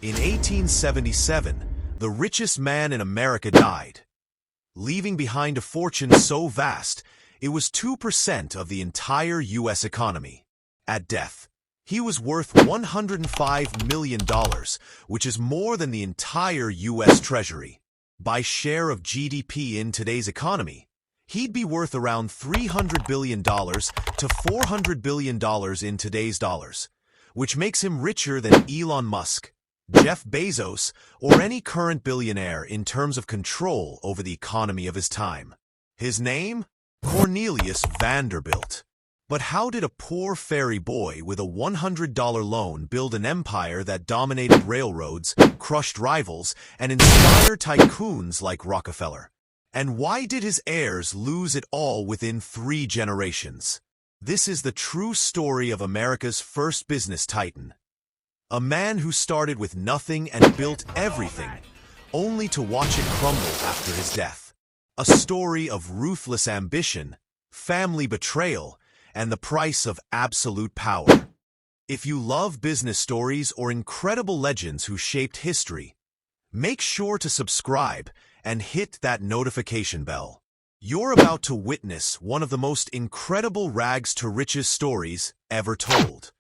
In 1877, the richest man in America died, leaving behind a fortune so vast it was 2% of the entire U.S. economy. At death, he was worth $105 million, which is more than the entire U.S. Treasury. By share of GDP in today's economy, he'd be worth around $300 billion to $400 billion in today's dollars, which makes him richer than Elon Musk, Jeff Bezos, or any current billionaire in terms of control over the economy of his time. His name? Cornelius Vanderbilt. But how did a poor ferry boy with a $100 loan build an empire that dominated railroads, crushed rivals, and inspired tycoons like Rockefeller? And why did his heirs lose it all within 3 generations? This is the true story of America's first business titan. A man who started with nothing and built everything, only to watch it crumble after his death. A story of ruthless ambition, family betrayal, and the price of absolute power. If you love business stories or incredible legends who shaped history, make sure to subscribe and hit that notification bell. You're about to witness one of the most incredible rags to riches stories ever told.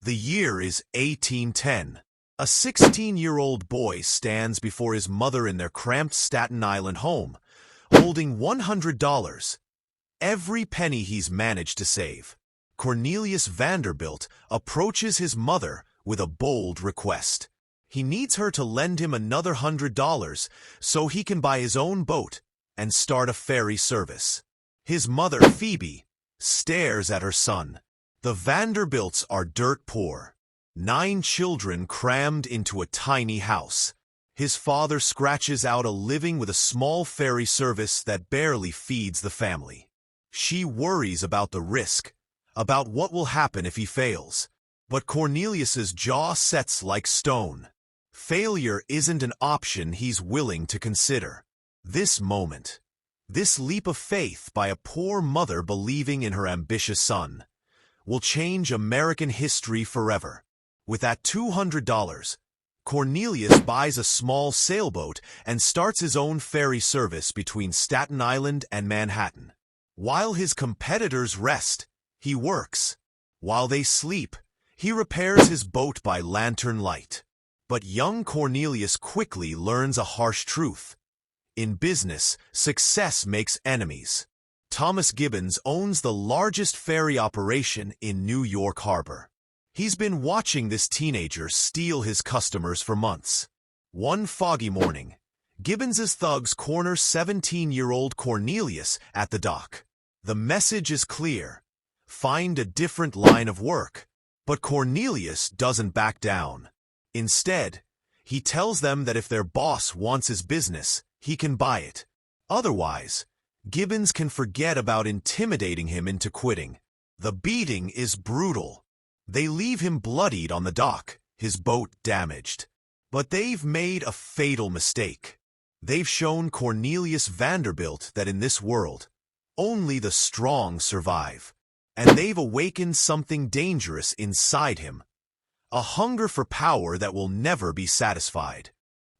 The year is 1810. A 16-year-old boy stands before his mother in their cramped Staten Island home, holding $100, every penny he's managed to save. Cornelius Vanderbilt approaches his mother with a bold request. He needs her to lend him another $100 so he can buy his own boat and start a ferry service. His mother, Phoebe, stares at her son. The Vanderbilts are dirt poor. 9 children crammed into a tiny house. His father scratches out a living with a small ferry service that barely feeds the family. She worries about the risk, about what will happen if he fails. But Cornelius's jaw sets like stone. Failure isn't an option he's willing to consider. This moment, this leap of faith by a poor mother believing in her ambitious son, will change American history forever. With that $200, Cornelius buys a small sailboat and starts his own ferry service between Staten Island and Manhattan. While his competitors rest, he works. While they sleep, he repairs his boat by lantern light. But young Cornelius quickly learns a harsh truth. In business, success makes enemies. Thomas Gibbons owns the largest ferry operation in New York Harbor. He's been watching this teenager steal his customers for months. One foggy morning, Gibbons's thugs corner 17-year-old Cornelius at the dock. The message is clear: find a different line of work. But Cornelius doesn't back down. Instead, he tells them that if their boss wants his business, he can buy it. Otherwise, Gibbons can forget about intimidating him into quitting. The beating is brutal. They leave him bloodied on the dock, his boat damaged. But they've made a fatal mistake. They've shown Cornelius Vanderbilt that in this world, only the strong survive. And they've awakened something dangerous inside him. A hunger for power that will never be satisfied.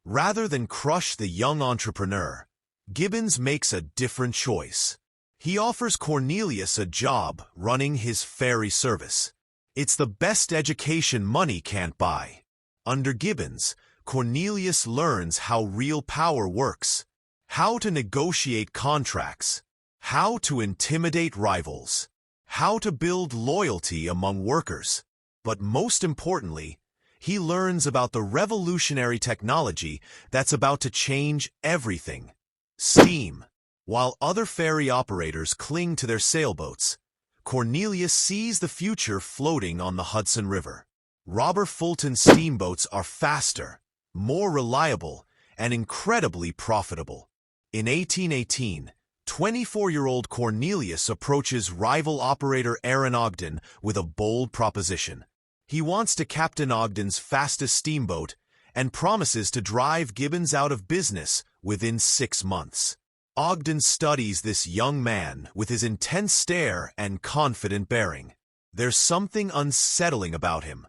Rather than crush the young entrepreneur, Gibbons makes a different choice. He offers Cornelius a job running his ferry service. It's the best education money can't buy. Under Gibbons, Cornelius learns how real power works, how to negotiate contracts, how to intimidate rivals, how to build loyalty among workers. But most importantly, he learns about the revolutionary technology that's about to change everything. Steam. While other ferry operators cling to their sailboats, Cornelius sees the future floating on the Hudson River. Robert Fulton's steamboats are faster, more reliable, and incredibly profitable. In 1818, 24-year-old Cornelius approaches rival operator Aaron Ogden with a bold proposition. He wants to captain Ogden's fastest steamboat and promises to drive Gibbons out of business within 6 months. Ogden studies this young man with his intense stare and confident bearing. There's something unsettling about him.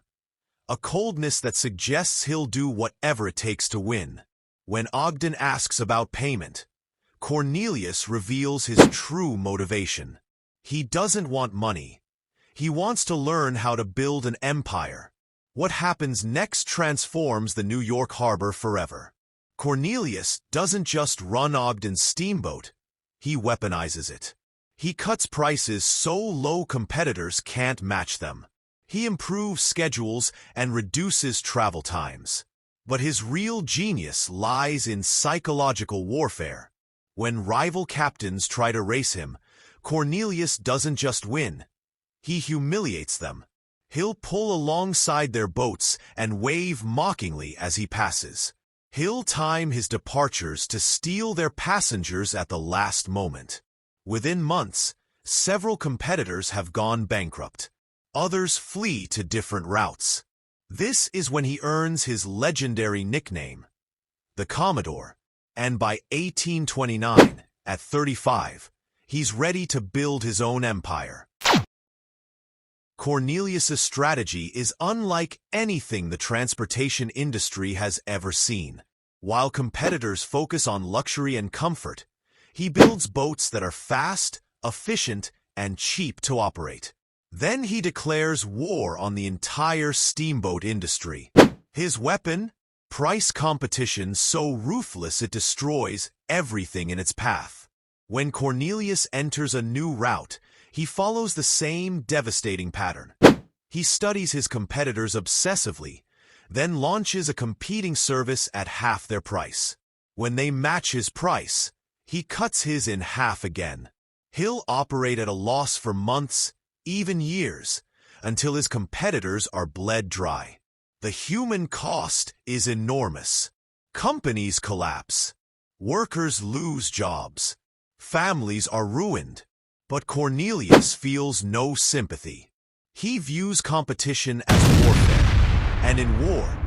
a coldness that suggests he'll do whatever it takes to win. When Ogden asks about payment, Cornelius reveals his true motivation. He doesn't want money. He wants to learn how to build an empire. What happens next transforms the New York harbor forever. Cornelius doesn't just run Ogden's steamboat, he weaponizes it. He cuts prices so low competitors can't match them. He improves schedules and reduces travel times. But his real genius lies in psychological warfare. When rival captains try to race him, Cornelius doesn't just win. He humiliates them. He'll pull alongside their boats and wave mockingly as he passes. He'll time his departures to steal their passengers at the last moment. Within months, several competitors have gone bankrupt. Others flee to different routes. This is when he earns his legendary nickname, the Commodore, and by 1829, at 35, he's ready to build his own empire. Cornelius's strategy is unlike anything the transportation industry has ever seen. While competitors focus on luxury and comfort, he builds boats that are fast, efficient, and cheap to operate. Then he declares war on the entire steamboat industry. His weapon? Price competition so ruthless it destroys everything in its path. When Cornelius enters a new route, he follows the same devastating pattern. He studies his competitors obsessively, then launches a competing service at half their price. When they match his price, he cuts his in half again. He'll operate at a loss for months, even years, until his competitors are bled dry. The human cost is enormous. Companies collapse. Workers lose jobs. Families are ruined. But Cornelius feels no sympathy. He views competition as warfare, and in war,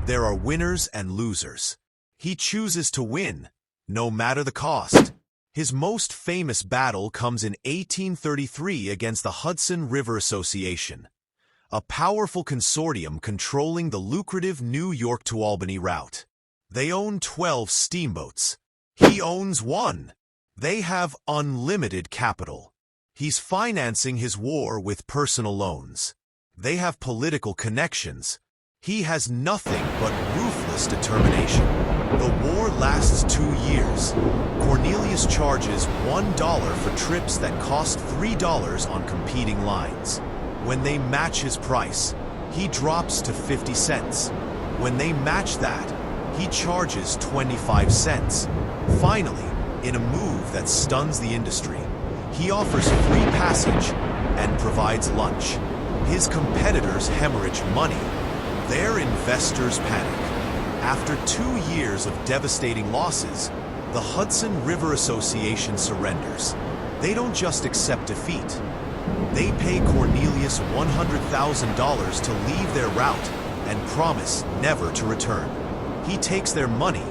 there are winners and losers. He chooses to win, no matter the cost. His most famous battle comes in 1833 against the Hudson River Association, a powerful consortium controlling the lucrative New York to Albany route. They own 12 steamboats. He owns one. They have unlimited capital. He's financing his war with personal loans. They have political connections. He has nothing but ruthless determination. The war lasts 2 years. Cornelius charges $1 for trips that cost $3 on competing lines. When they match his price, he drops to 50 cents. When they match that, he charges 25 cents. Finally, in a move that stuns the industry, he offers free passage and provides lunch. His competitors hemorrhage money. Their investors panic. After 2 years of devastating losses, the Hudson River Association surrenders. They don't just accept defeat. They pay Cornelius $100,000 to leave their route and promise never to return. He takes their money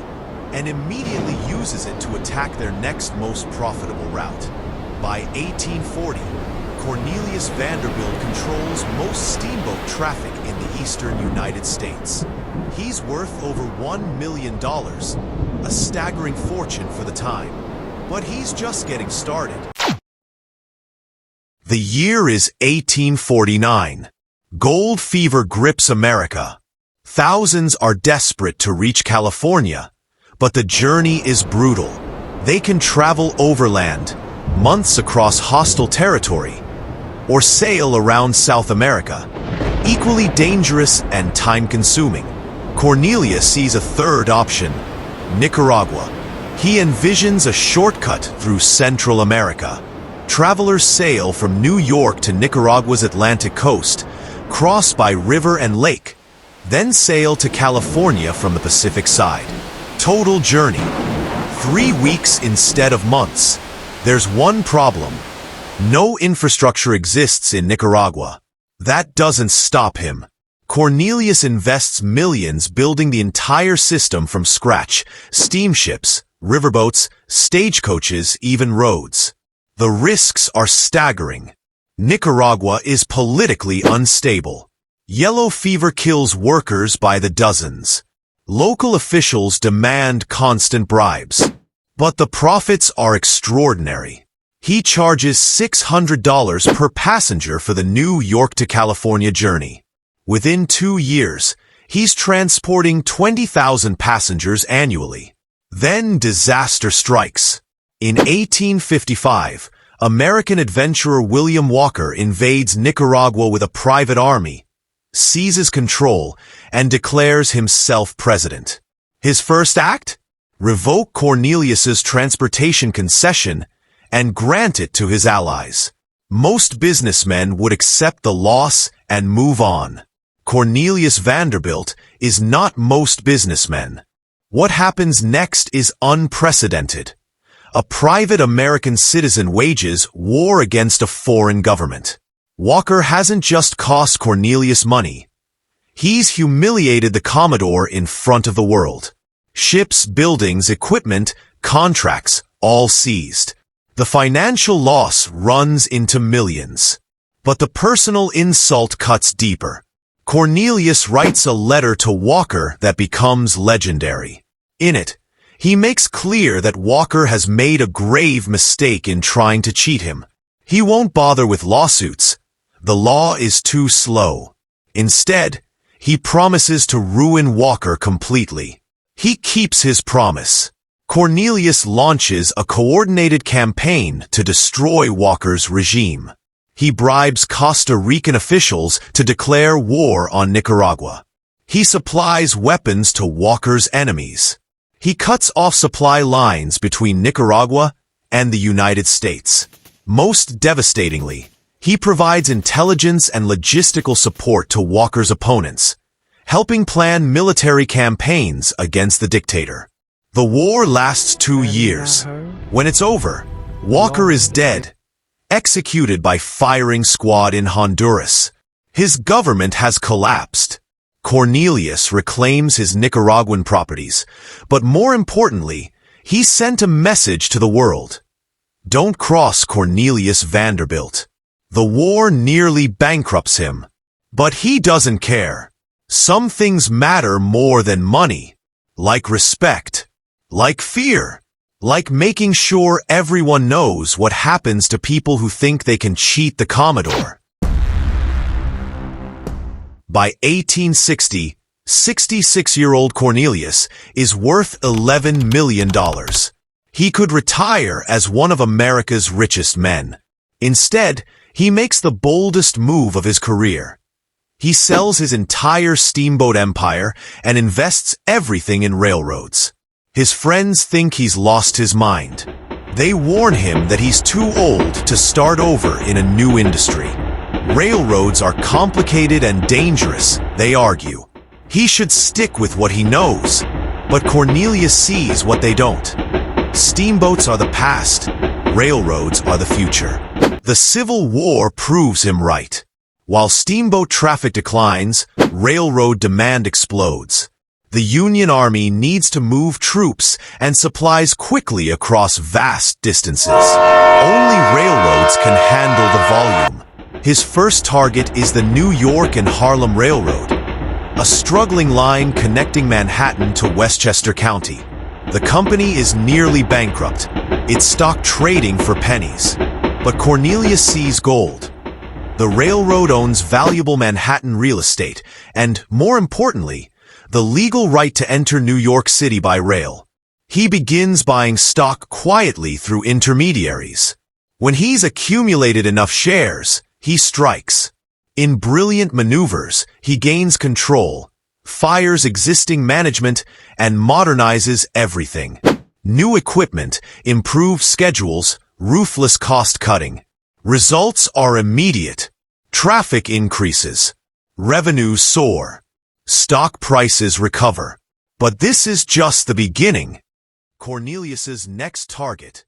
and immediately uses it to attack their next most profitable route. By 1840, Cornelius Vanderbilt controls most steamboat traffic in the eastern United States. He's worth over $1 million, a staggering fortune for the time. But he's just getting started. The year is 1849. Gold fever grips America. Thousands are desperate to reach California, but the journey is brutal. They can travel overland, months across hostile territory, or sail around South America, equally dangerous and time-consuming. Cornelius sees a third option, Nicaragua. He envisions a shortcut through Central America. Travelers sail from New York to Nicaragua's Atlantic coast, cross by river and lake, then sail to California from the Pacific side. Total journey, 3 weeks instead of months. There's one problem. No infrastructure exists in Nicaragua. That doesn't stop him. Cornelius invests millions building the entire system from scratch: steamships, riverboats, stagecoaches, even roads. The risks are staggering. Nicaragua is politically unstable. Yellow fever kills workers by the dozens. Local officials demand constant bribes. But the profits are extraordinary. He charges $600 per passenger for the New York to California journey. Within 2 years, he's transporting 20,000 passengers annually. Then disaster strikes. In 1855, American adventurer William Walker invades Nicaragua with a private army, seizes control, and declares himself president. His first act? Revoke Cornelius's transportation concession and grant it to his allies. Most businessmen would accept the loss and move on. Cornelius Vanderbilt is not most businessmen. What happens next is unprecedented. A private American citizen wages war against a foreign government. Walker hasn't just cost Cornelius money. He's humiliated the Commodore in front of the world. Ships, buildings, equipment, contracts, all seized. The financial loss runs into millions. But the personal insult cuts deeper. Cornelius writes a letter to Walker that becomes legendary. In it, he makes clear that Walker has made a grave mistake in trying to cheat him. He won't bother with lawsuits. The law is too slow. Instead, he promises to ruin Walker completely. He keeps his promise. Cornelius launches a coordinated campaign to destroy Walker's regime. He bribes Costa Rican officials to declare war on Nicaragua. He supplies weapons to Walker's enemies. He cuts off supply lines between Nicaragua and the United States. Most devastatingly, he provides intelligence and logistical support to Walker's opponents, helping plan military campaigns against the dictator. The war lasts 2 years. When it's over, Walker is dead, executed by firing squad in Honduras. His government has collapsed. Cornelius reclaims his Nicaraguan properties, but more importantly, he sent a message to the world. Don't cross Cornelius Vanderbilt. The war nearly bankrupts him. But he doesn't care. Some things matter more than money, like respect. Like fear. Like making sure everyone knows what happens to people who think they can cheat the Commodore. By 1860, 66-year-old Cornelius is worth $11 million. He could retire as one of America's richest men. Instead, he makes the boldest move of his career. He sells his entire steamboat empire and invests everything in railroads. His friends think he's lost his mind. They warn him that he's too old to start over in a new industry. Railroads are complicated and dangerous, they argue. He should stick with what he knows. But Cornelius sees what they don't. Steamboats are the past. Railroads are the future. The Civil War proves him right. While steamboat traffic declines, railroad demand explodes. The Union Army needs to move troops and supplies quickly across vast distances. Only railroads can handle the volume. His first target is the New York and Harlem Railroad, a struggling line connecting Manhattan to Westchester County. The company is nearly bankrupt. It stopped trading for pennies. But Cornelius sees gold. The railroad owns valuable Manhattan real estate and, more importantly, the legal right to enter New York City by rail. He begins buying stock quietly through intermediaries. When he's accumulated enough shares, he strikes. In brilliant maneuvers, he gains control, fires existing management, and modernizes everything. New equipment, improved schedules, ruthless cost-cutting. Results are immediate. Traffic increases. Revenues soar. Stock prices recover. But this is just the beginning. Cornelius's next target,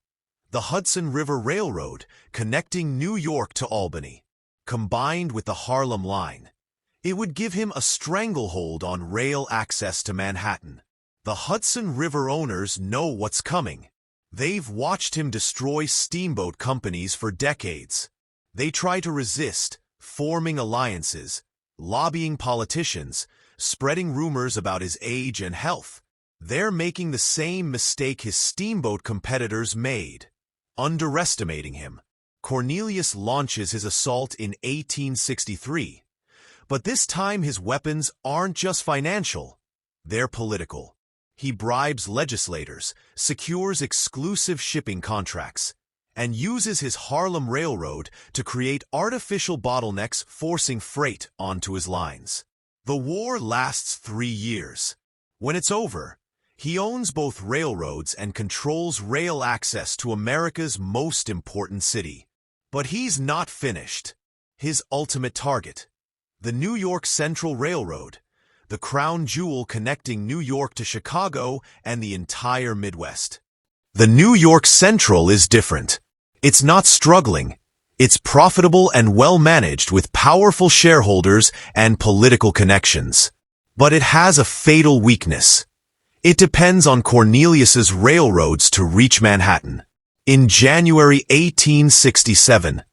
the Hudson River Railroad connecting New York to Albany. Combined with the Harlem Line, it would give him a stranglehold on rail access to Manhattan. The Hudson River owners know what's coming. They've watched him destroy steamboat companies for decades. They try to resist, forming alliances, lobbying politicians, spreading rumors about his age and health. They're making the same mistake his steamboat competitors made, underestimating him. Cornelius launches his assault in 1863, but this time his weapons aren't just financial, they're political. He bribes legislators, secures exclusive shipping contracts, and uses his Harlem Railroad to create artificial bottlenecks forcing freight onto his lines. The war lasts 3 years. When it's over, he owns both railroads and controls rail access to America's most important city. But he's not finished. His ultimate target, the New York Central Railroad, the crown jewel connecting New York to Chicago and the entire Midwest. The New York Central is different. It's not struggling. It's profitable and well-managed with powerful shareholders and political connections. But it has a fatal weakness. It depends on Cornelius's railroads to reach Manhattan. In January 1867,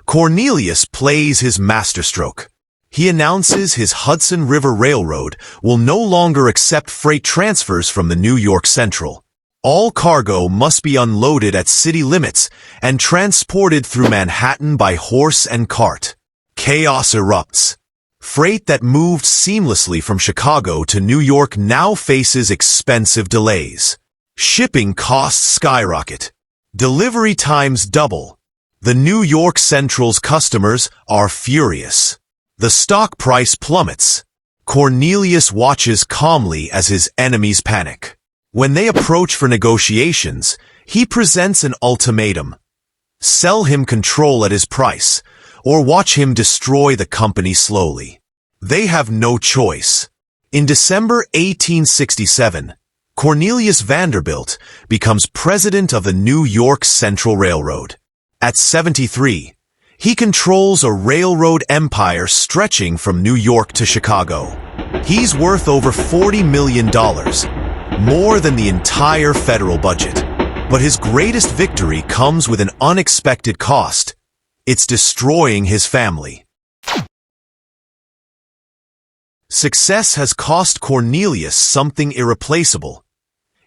Cornelius plays his masterstroke. He announces his Hudson River Railroad will no longer accept freight transfers from the New York Central. All cargo must be unloaded at city limits and transported through Manhattan by horse and cart. Chaos erupts. Freight that moved seamlessly from Chicago to New York now faces expensive delays. Shipping costs skyrocket. Delivery times double. The New York Central's customers are furious. The stock price plummets. Cornelius watches calmly as his enemies panic. When they approach for negotiations, he presents an ultimatum. Sell him control at his price, or watch him destroy the company slowly. They have no choice. In December 1867, Cornelius Vanderbilt becomes president of the New York Central Railroad. At 73, he controls a railroad empire stretching from New York to Chicago. He's worth over $40 million, more than the entire federal budget. But his greatest victory comes with an unexpected cost. It's destroying his family. Success has cost Cornelius something irreplaceable: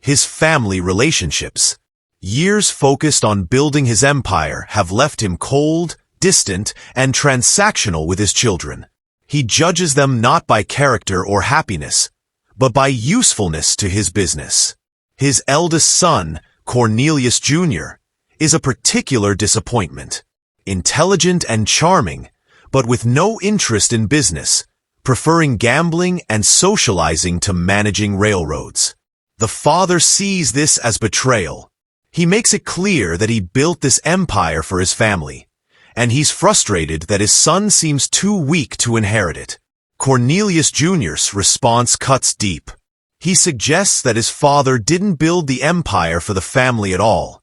his family relationships. Years focused on building his empire have left him cold, distant, and transactional with his children. He judges them not by character or happiness, but by usefulness to his business. His eldest son, Cornelius Jr., is a particular disappointment. Intelligent and charming, but with no interest in business, preferring gambling and socializing to managing railroads. The father sees this as betrayal. He makes it clear that he built this empire for his family, and he's frustrated that his son seems too weak to inherit it. Cornelius Jr.'s response cuts deep. He suggests that his father didn't build the empire for the family at all.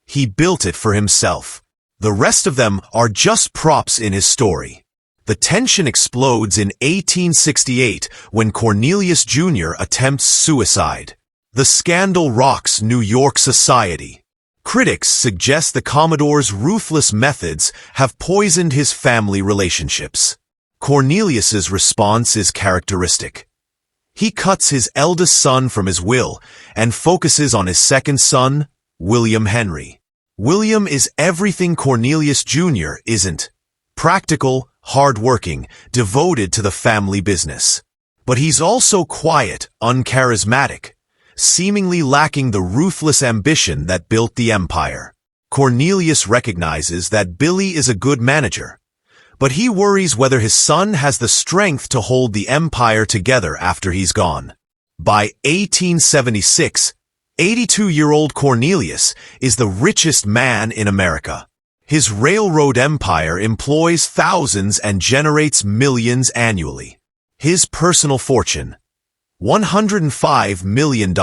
He built it for himself. The rest of them are just props in his story. The tension explodes in 1868 when Cornelius Jr. attempts suicide. The scandal rocks New York society. Critics suggest the Commodore's ruthless methods have poisoned his family relationships. Cornelius's response is characteristic. He cuts his eldest son from his will and focuses on his second son, William Henry. William is everything Cornelius Jr. isn't: practical, hard-working, devoted to the family business. But he's also quiet, uncharismatic, seemingly lacking the ruthless ambition that built the empire. Cornelius recognizes that Billy is a good manager, but he worries whether his son has the strength to hold the empire together after he's gone. By 1876, 82-year-old Cornelius is the richest man in America. His railroad empire employs thousands and generates millions annually. His personal fortune, $105 million,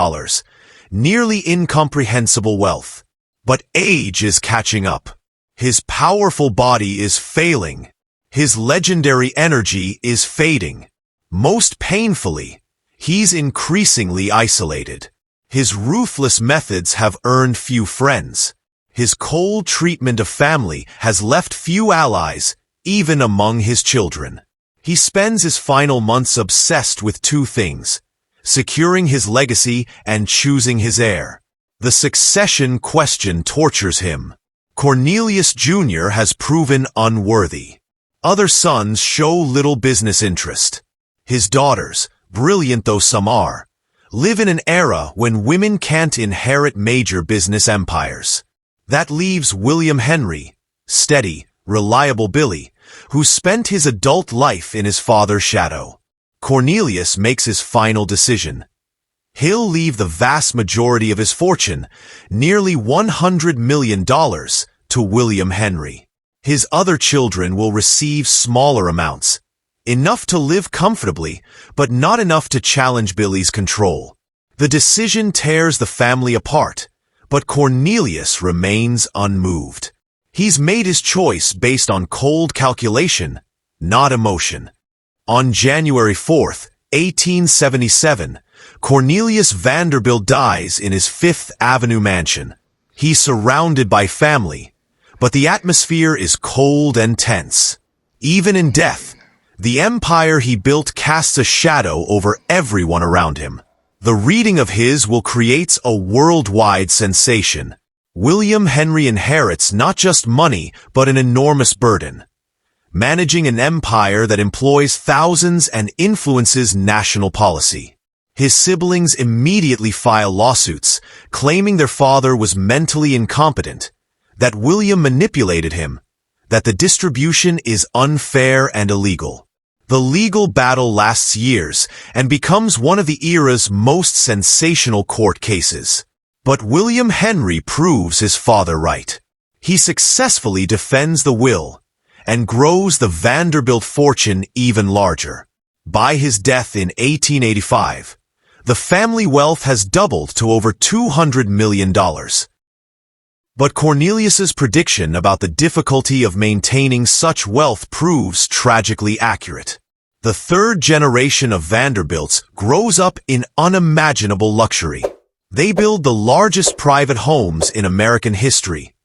nearly incomprehensible wealth. But age is catching up. His powerful body is failing. His legendary energy is fading. Most painfully, he's increasingly isolated. His ruthless methods have earned few friends. His cold treatment of family has left few allies, even among his children. He spends his final months obsessed with two things: securing his legacy and choosing his heir. The succession question tortures him. Cornelius Jr. has proven unworthy. Other sons show little business interest. His daughters, brilliant though some are, live in an era when women can't inherit major business empires. That leaves William Henry, steady, reliable Billy, who spent his adult life in his father's shadow. Cornelius makes his final decision. He'll leave the vast majority of his fortune, nearly $100 million, to William Henry. His other children will receive smaller amounts, enough to live comfortably, but not enough to challenge Billy's control. The decision tears the family apart, but Cornelius remains unmoved. He's made his choice based on cold calculation, not emotion. On January 4th, 1877, Cornelius Vanderbilt dies in his Fifth Avenue mansion. He's surrounded by family, but the atmosphere is cold and tense. Even in death, the empire he built casts a shadow over everyone around him. The reading of his will create a worldwide sensation. William Henry inherits not just money, but an enormous burden. Managing an empire that employs thousands and influences national policy. His siblings immediately file lawsuits, claiming their father was mentally incompetent, that William manipulated him, that the distribution is unfair and illegal. The legal battle lasts years and becomes one of the era's most sensational court cases. But William Henry proves his father right. He successfully defends the will and grows the Vanderbilt fortune even larger. By his death in 1885, the family wealth has doubled to over $200 million. But Cornelius's prediction about the difficulty of maintaining such wealth proves tragically accurate. The third generation of Vanderbilts grows up in unimaginable luxury. They build the largest private homes in American history,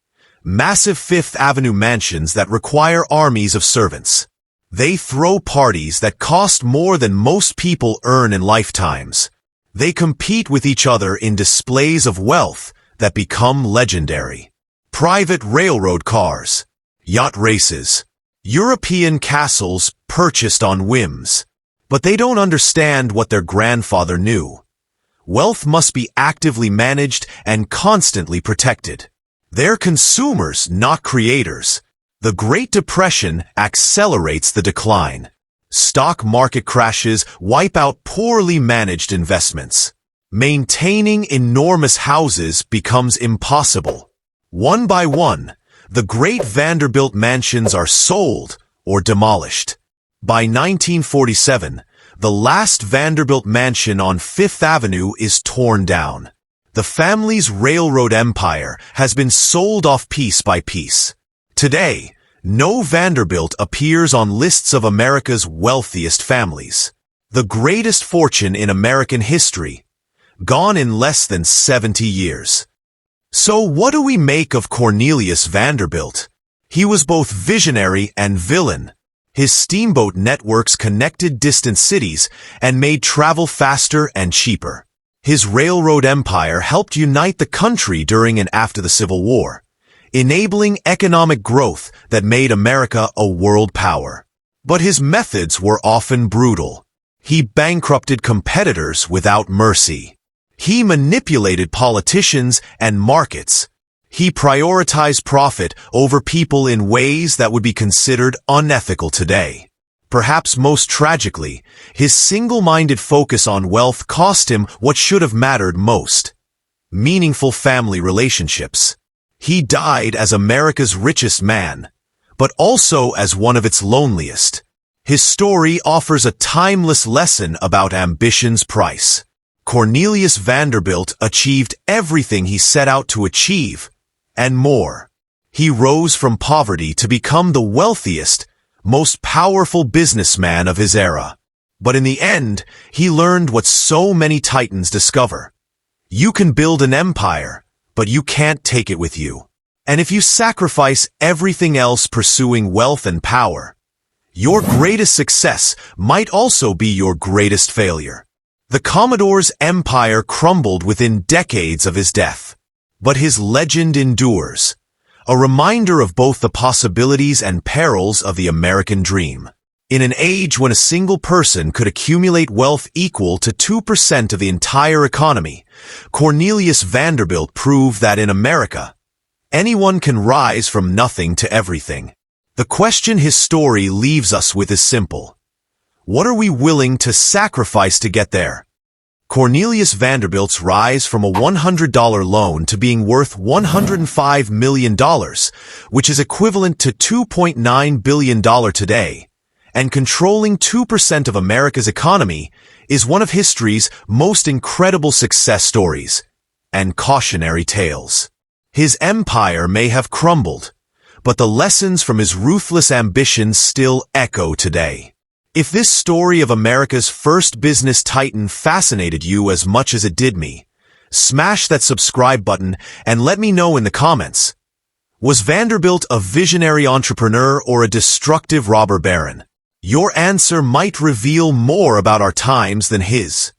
massive Fifth Avenue mansions that require armies of servants. They throw parties that cost more than most people earn in lifetimes. They compete with each other in displays of wealth that become legendary. Private railroad cars, yacht races, European castles purchased on whims. But they don't understand what their grandfather knew. Wealth must be actively managed and constantly protected. They're consumers, not creators. The Great Depression accelerates the decline. Stock market crashes wipe out poorly managed investments. Maintaining enormous houses becomes impossible. One by one, the great Vanderbilt mansions are sold or demolished. By 1947, the last Vanderbilt mansion on Fifth Avenue is torn down. The family's railroad empire has been sold off piece by piece. Today, no Vanderbilt appears on lists of America's wealthiest families. The greatest fortune in American history, gone in less than 70 years. So what do we make of Cornelius Vanderbilt? He was both visionary and villain. His steamboat networks connected distant cities and made travel faster and cheaper. His railroad empire helped unite the country during and after the Civil War, enabling economic growth that made America a world power. But his methods were often brutal. He bankrupted competitors without mercy. He manipulated politicians and markets. He prioritized profit over people in ways that would be considered unethical today. Perhaps most tragically, his single-minded focus on wealth cost him what should have mattered most: meaningful family relationships. He died as America's richest man, but also as one of its loneliest. His story offers a timeless lesson about ambition's price. Cornelius Vanderbilt achieved everything he set out to achieve, and more. He rose from poverty to become the wealthiest, most powerful businessman of his era. But in the end, he learned what so many titans discover. You can build an empire, but you can't take it with you. And if you sacrifice everything else pursuing wealth and power, Your greatest success might also be your greatest failure. The Commodore's empire crumbled within decades of his death. But his legend endures, a reminder of both the possibilities and perils of the American dream. In an age when a single person could accumulate wealth equal to 2% of the entire economy, Cornelius Vanderbilt proved that in America, anyone can rise from nothing to everything. The question his story leaves us with is simple. What are we willing to sacrifice to get there? Cornelius Vanderbilt's rise from a $100 loan to being worth $105 million, which is equivalent to $2.9 billion today, and controlling 2% of America's economy, is one of history's most incredible success stories and cautionary tales. His empire may have crumbled, but the lessons from his ruthless ambitions still echo today. If this story of America's first business titan fascinated you as much as it did me, smash that subscribe button and let me know in the comments. Was Vanderbilt a visionary entrepreneur or a destructive robber baron? Your answer might reveal more about our times than his.